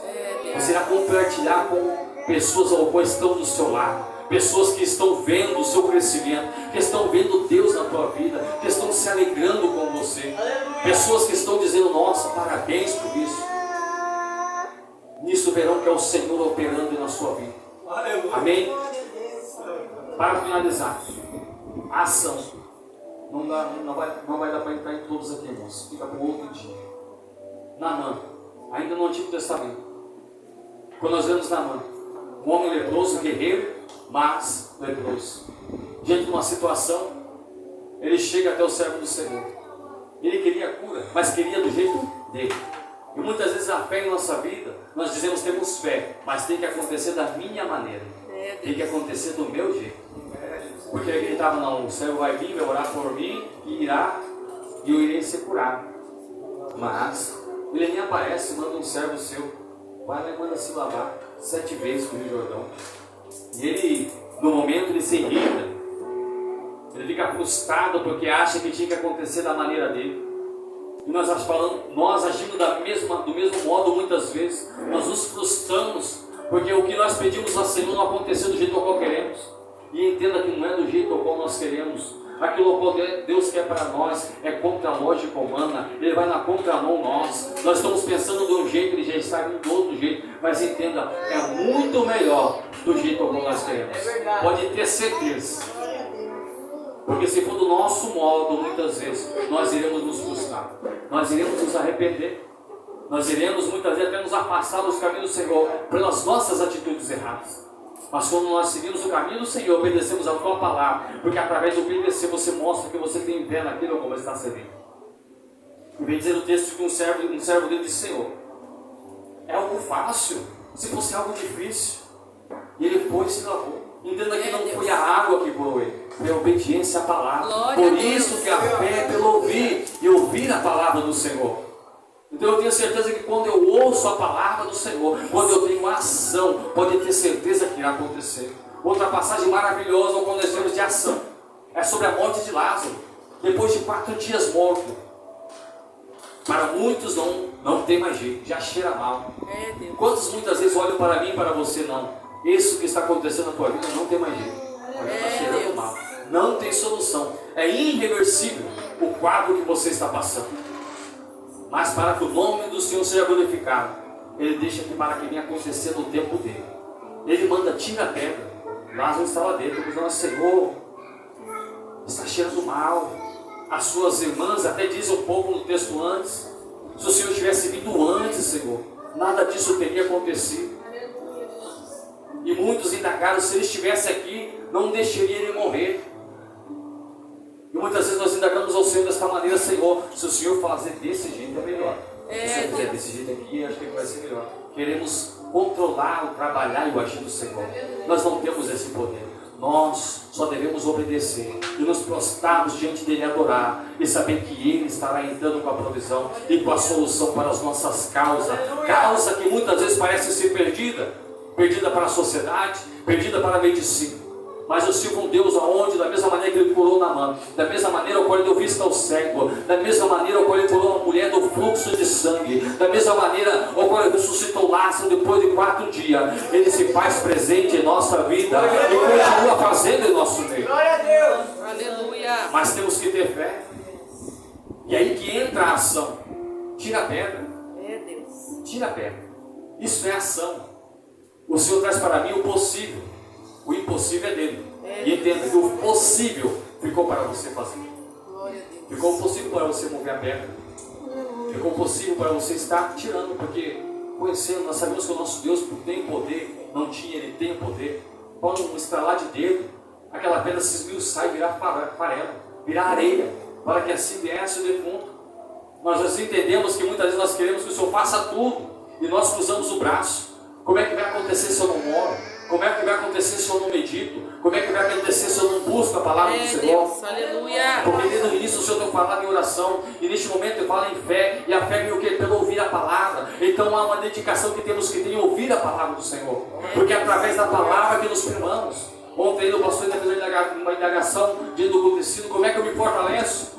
Você irá compartilhar com pessoas que estão do seu lado. Pessoas que estão vendo o seu crescimento, que estão vendo Deus na tua vida, que estão se alegrando com você. Pessoas que estão dizendo, nossa, parabéns por isso. Nisso verão que é o Senhor operando na sua vida. Amém? Para finalizar, a ação. Não vai dar para entrar em todos aqui, irmãos. Fica para o outro dia. Naamã, ainda no Antigo Testamento. Quando nós vemos Naamã, um homem leproso, guerreiro, mas leproso. Diante de uma situação, ele chega até o servo do Senhor. Ele queria cura, mas queria do jeito dele. E muitas vezes a fé em nossa vida, nós dizemos que temos fé, mas tem que acontecer da minha maneira. Tem que acontecer do meu jeito. Porque ele estava, não, o servo vai vir, vai orar por mim e eu irei ser curado. Mas ele nem aparece, manda um servo seu, vai lá e manda se lavar 7 vezes com o Rio Jordão. E ele, no momento, ele se irrita. Ele fica frustrado porque acha que tinha que acontecer da maneira dele. E nós agimos do mesmo modo muitas vezes. Nós nos frustramos porque o que nós pedimos ao Senhor não aconteceu do jeito ao qual queremos. E entenda que não é do jeito ao qual nós queremos. Aquilo que Deus quer para nós é contra a lógica humana. Ele vai na contramão nós. Nós estamos pensando de um jeito, ele já está indo do outro jeito. Mas entenda, é muito melhor do jeito ao qual nós queremos. Pode ter certeza. Porque se for do nosso modo, muitas vezes, nós iremos nos frustrar. Nós iremos nos arrepender. Nós iremos muitas vezes até nos afastar dos caminhos do Senhor pelas nossas atitudes erradas. Mas quando nós seguimos o caminho do Senhor, obedecemos a tua palavra, porque através de obedecer você mostra que você tem fé naquilo como está servindo. E vem dizer o texto que um servo dele disse, Senhor, é algo fácil, se fosse algo difícil. E ele foi e se lavou. Entenda que não foi a água que curou ele, foi a obediência à palavra. Por isso que a fé é pelo ouvir e ouvir a palavra do Senhor. Então eu tenho certeza que quando eu ouço a palavra do Senhor, quando eu tenho ação, pode ter certeza que irá acontecer. Outra passagem maravilhosa quando nós temos de ação é sobre a morte de Lázaro. Depois de 4 dias morto, para muitos não tem mais jeito, já cheira mal. Quantos muitas vezes olham para mim e para você, não? Isso que está acontecendo na tua vida não tem mais jeito. Está cheirando mal. Não tem solução. É irreversível o quadro que você está passando. Mas para que o nome do Senhor seja glorificado, Ele deixa que para que venha acontecer no tempo dele. Ele manda, tira a pedra. Lázaro está lá dentro, dizendo, Senhor, está cheirando mal. As suas irmãs até dizem um pouco no texto antes, se o Senhor tivesse vindo antes, Senhor, nada disso teria acontecido. E muitos indagaram, se ele estivesse aqui, não deixaria ele morrer. E muitas vezes nós indagamos ao Senhor desta maneira, Senhor, se o Senhor fazer desse jeito é melhor. Se o Senhor fizer desse jeito aqui, acho que vai ser melhor. Queremos controlar, trabalhar e o agir do Senhor. Nós não temos esse poder. Nós só devemos obedecer e nos prostrarmos diante dele, adorar e saber que ele estará entrando com a provisão e com a solução para as nossas causas. Causa que muitas vezes parece ser perdida para a sociedade, perdida para a medicina. Mas eu sirvo um Deus aonde, da mesma maneira que Ele curou Naamã, da mesma maneira ao qual Ele deu vista ao cego, da mesma maneira ao qual Ele curou uma mulher do fluxo de sangue, da mesma maneira ao qual Ele ressuscitou Lázaro depois de 4 dias, Ele se faz presente em nossa vida e continua fazendo em nosso meio. Glória a Deus! Aleluia! Mas temos que ter fé. E aí que entra a ação. Tira a pedra. Tira a pedra. Isso é ação. O Senhor traz para mim o possível. O impossível é dele. E entenda que o possível ficou para você fazer. Ficou possível para você mover a pedra. Ficou possível para você estar tirando. Porque conhecendo, nós sabemos que o nosso Deus tem poder. Não tinha, ele tem poder. Para um estralar de dedo, aquela pedra se esmiuçar e virar farelo, virar areia, para que assim viesse o defunto. Nós assim entendemos que muitas vezes nós queremos que o Senhor faça tudo e nós cruzamos o braço. Como é que vai acontecer se eu não oro? Como é que vai acontecer se eu não medito? Como é que vai acontecer se eu não busco a palavra do Senhor? Deus, aleluia! Porque desde o início o Senhor tem falado em oração, e neste momento eu falo em fé, e a fé vem o quê? Pelo ouvir a palavra. Então há uma dedicação que temos que ter em ouvir a palavra do Senhor, porque é através da palavra que nos firmamos. Ontem o pastor fez uma indagação diante do acontecido, como é que eu me fortaleço?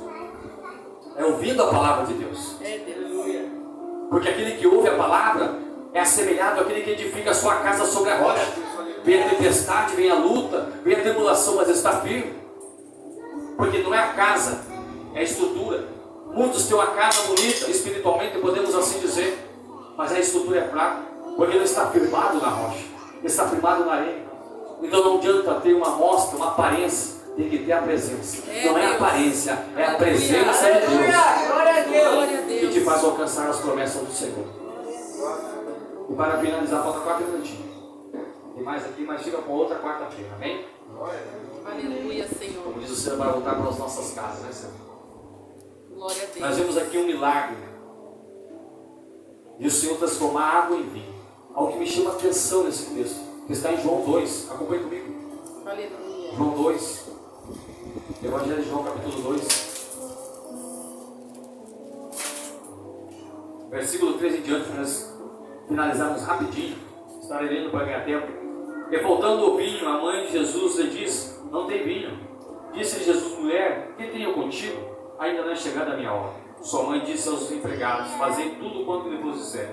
É ouvindo a palavra de Deus. Aleluia! Porque aquele que ouve a palavra é assemelhado àquele que edifica a sua casa sobre a rocha. Vem a tempestade, vem a luta, vem a tribulação, mas está firme. Porque não é a casa, é a estrutura. Muitos têm uma casa bonita, espiritualmente podemos assim dizer, mas a estrutura é fraca, porque não está firmado na rocha, está firmado na areia. Então não adianta ter uma amostra, uma aparência, tem que ter a presença. Não é a aparência, é a presença de Deus que te faz alcançar as promessas do Senhor. E para finalizar, falta 4 minutinhos. Tem mais aqui, mas fica com outra quarta-feira, amém? Aleluia, Senhor. Como diz o Senhor, vai voltar para as nossas casas, né, Senhor? Glória a Deus. Nós vemos aqui um milagre. E o Senhor transformar água em vinho. Algo que me chama a atenção nesse texto, que está em João 2. Acompanhe comigo. Aleluia. João 2. Evangelho de João, capítulo 2. Versículo 3 em diante, nós finalizamos rapidinho. Estarei lendo para ganhar tempo. E faltando o vinho, a mãe de Jesus lhe disse: não tem vinho. Disse-lhe Jesus: mulher, que tenho contigo? Ainda não é chegada a minha hora. Sua mãe disse aos empregados: fazei tudo quanto lhe vos disser.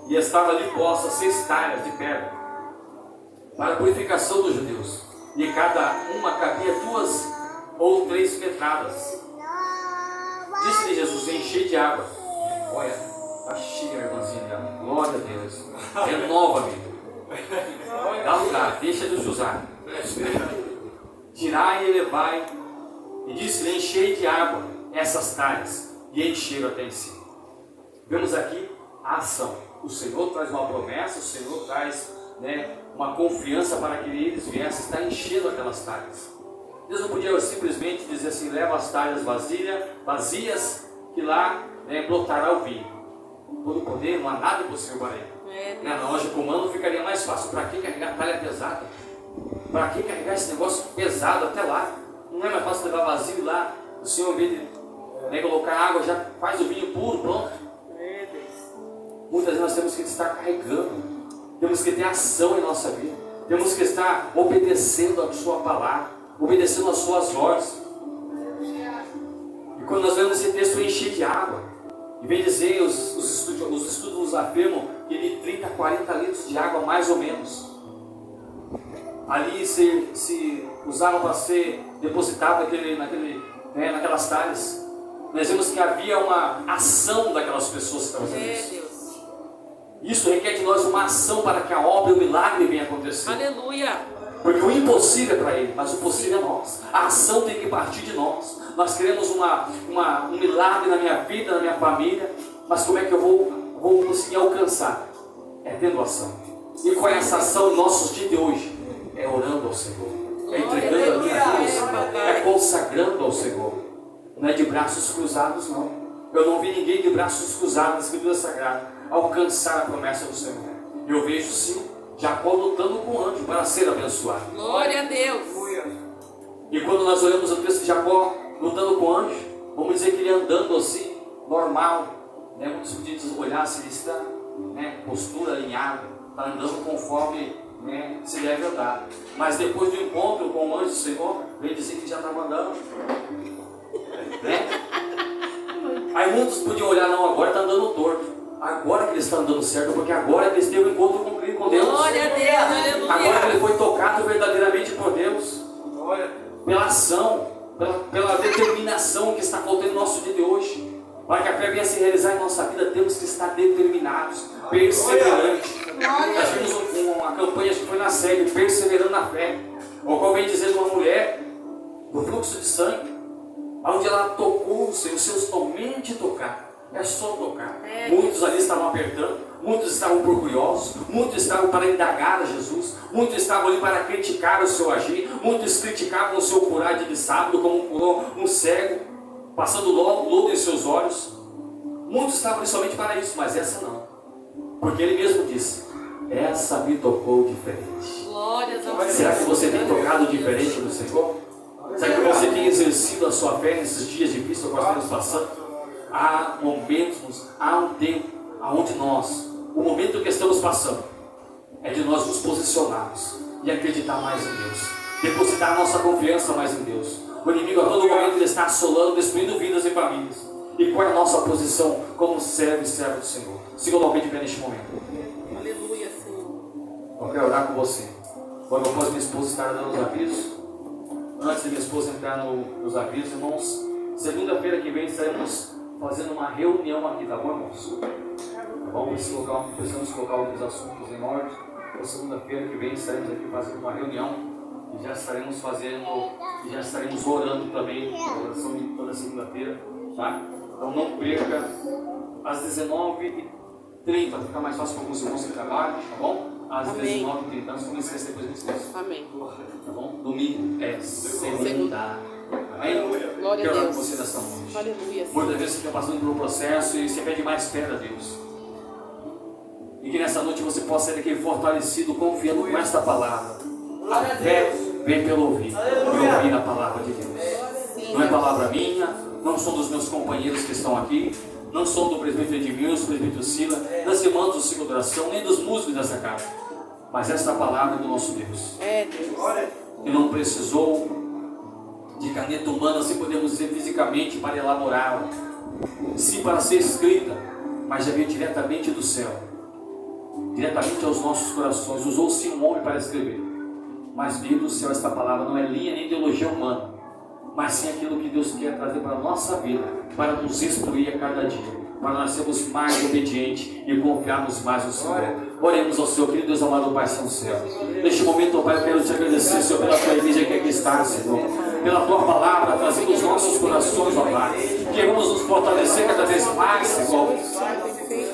E estava ali posta 6 talhas de pedra para a purificação dos judeus, e cada uma cabia 2 ou 3 pedradas. Disse-lhe Jesus: enchei de água. Olha, está cheia a irmãzinha dela. Glória a Deus. Renova-me. Dá lugar, deixa Deus usar. Tirai e levai. E disse-lhe: enchei de água essas talhas. E encheram até em cima. Vemos aqui a ação. O Senhor traz uma promessa, o Senhor traz, uma confiança para que eles viessem estar enchendo aquelas talhas. Deus não podia simplesmente dizer assim: leva as talhas vazias, que lá brotará o vinho. Todo poder, não há nada impossível para ele. Na loja comando ficaria mais fácil. Para que carregar talha pesada? Para que carregar esse negócio pesado até lá? Não é mais fácil levar vazio lá? O Senhor, em vez de colocar água, já faz o vinho puro, pronto. Muitas vezes nós temos que estar carregando, temos que ter ação em nossa vida, temos que estar obedecendo a sua palavra, obedecendo as suas ordens. E quando nós vemos esse texto encher de água, e vem dizer, os estudos nos afirmam que de 30 a 40 litros de água mais ou menos ali se usava para ser depositado naquelas talhas. Nós vemos que havia uma ação daquelas pessoas que estavam fazendo isso. Isso requer de nós uma ação para que a obra e o milagre venha acontecer. Aleluia. Porque o impossível é para Ele, mas o possível é nós. A ação tem que partir de nós. Nós queremos um milagre na minha vida, na minha família, mas como é que eu vou conseguir alcançar? É tendo ação. E qual é essa ação em nossos dias de hoje? É orando ao Senhor, é entregando a minha vida, é consagrando ao Senhor. Não é de braços cruzados, não. Eu não vi ninguém de braços cruzados na Escritura Sagrada alcançar a promessa do Senhor. Eu vejo sim Jacó lutando com o anjo para ser abençoado. Glória a Deus. E quando nós olhamos o texto de Jacó lutando com o anjo, vamos dizer que ele andando assim, normal, muitos podiam olhar se ele está, postura alinhada, está andando conforme se deve andar. Mas depois do encontro com o anjo do Senhor, veio dizer que já estava andando. Aí muitos podiam olhar: não, agora está andando torto. Agora que ele está andando certo, porque agora que ele teve um encontro com Deus. Glória a Deus, aleluia. Agora que ele foi tocado verdadeiramente por Deus. Pela ação, pela determinação que está faltando no nosso dia de hoje. Para que a fé venha se realizar em nossa vida, temos que estar determinados, perseverantes. Nós vimos uma campanha que foi na série, perseverando na fé, o qual vem dizendo uma mulher do fluxo de sangue, onde ela tocou o Senhor, somente tocar. É só tocar. Muitos ali estavam apertando, muitos estavam por curiosos, muitos estavam para indagar a Jesus, muitos estavam ali para criticar o seu agir, muitos criticavam o seu curar de sábado, como curou um cego, passando lodo em seus olhos. Muitos estavam ali somente para isso, mas essa não. Porque ele mesmo disse: essa me tocou diferente. Glórias a Deus. Será que você tem tocado diferente no Senhor? Será que você tem exercido a sua fé nesses dias difíceis que nós estamos passando? Há momentos, há um tempo onde o momento que estamos passando é de nós nos posicionarmos e acreditar mais em Deus, depositar nossa confiança mais em Deus. O inimigo a todo momento ele está assolando, destruindo vidas e famílias. E qual é a nossa posição como servo e servo do Senhor? Se coloque de pé neste momento. Aleluia, Senhor. Eu quero orar com você. Quando após minha esposa estar dando os avisos, antes de minha esposa entrar nos avisos, irmãos, segunda-feira que vem estaremos fazendo uma reunião aqui, tá bom, irmãos? Tá bom? Precisamos colocar alguns assuntos em ordem. Então, segunda-feira que vem estaremos aqui fazendo uma reunião e já estaremos orando também, a oração de toda segunda-feira, tá? Então não perca às 19h30, para ficar mais fácil para alguns irmãos que trabalham, tá bom? Às 19h30, antes não esqueça depois de esquece. Amém. Tá bom? Domingo é segunda. Amém? Glória a Quero orar com Deus. você nessa noite. Aleluia. Muitas vezes você está passando por um processo e você pede mais fé a Deus. E que nessa noite você possa ser aquele fortalecido, confiando com esta palavra. A fé vem pelo ouvir. E ouvir a palavra de Deus. Não é palavra minha, não são dos meus companheiros que estão aqui, não são do presbítero Edmilson, do presbítero Sila, das irmãs do ciclo de oração, nem dos músicos dessa casa. Mas esta palavra é do nosso Deus. É, Deus. Que não precisou de caneta humana, se podemos dizer fisicamente, para elaborá-la. Sim, para ser escrita, mas já veio diretamente do céu, diretamente aos nossos corações. Usou sim um homem para escrever, mas veio do céu. Esta palavra não é linha nem ideologia humana, mas sim aquilo que Deus quer trazer para a nossa vida, para nos instruir a cada dia, para nós sermos mais obedientes e confiarmos mais no Senhor. Oremos ao Senhor, querido Deus amado, Pai Santo Céu. Neste momento, Pai, eu quero te agradecer, Senhor, pela tua igreja que aqui está, Senhor, pela tua palavra trazendo os nossos corações, ó Pai. Queremos nos fortalecer cada vez mais, Senhor,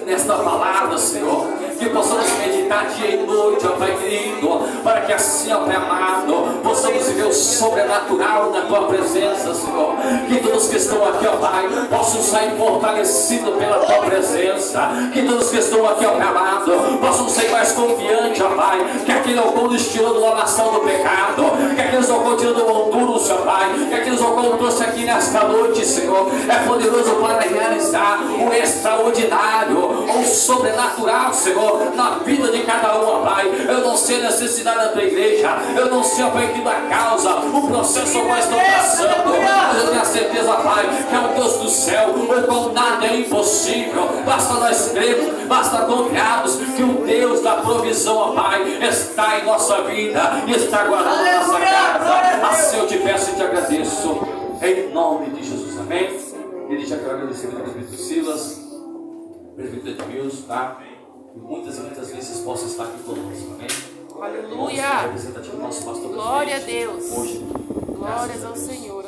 nesta palavra, Senhor, que possamos meditar dia e noite, ó Pai querido, para que assim, ó Pai amado, possamos viver o sobrenatural na tua presença, Senhor. Que todos que estão aqui, ó Pai, possam sair fortalecidos pela tua presença. Que todos que estão aqui, ó Pai amado, possam sair mais confiantes, ó Pai, que aquele ao qual nos tirou da nação do pecado, que aqueles ao qual tirou do Honduras, ó Pai, que aqueles ao qual trouxe aqui nesta noite, Senhor, é poderoso para realizar o extraordinário, o sobrenatural, Senhor, na vida de cada um, ó Pai. Eu não sei a necessidade da tua igreja, eu não sei, ó Pai, que da causa, o processo ao qual estão passando, mas eu tenho a certeza, Pai, que é o Deus do céu, o qual nada é impossível. Basta nós crermos, basta confiarmos que o Deus da provisão, ó Pai, está em nossa vida e está guardando a nossa casa. Assim eu te peço e te agradeço, em nome de Jesus, amém? E deixa eu agradecer ao presbítero Silas, presbítero Edmilson, tá? E muitas vezes possam estar aqui conosco, amém? Aleluia. Representativo do nosso pastor. Glória a Deus. Hoje. Glórias ao Senhor.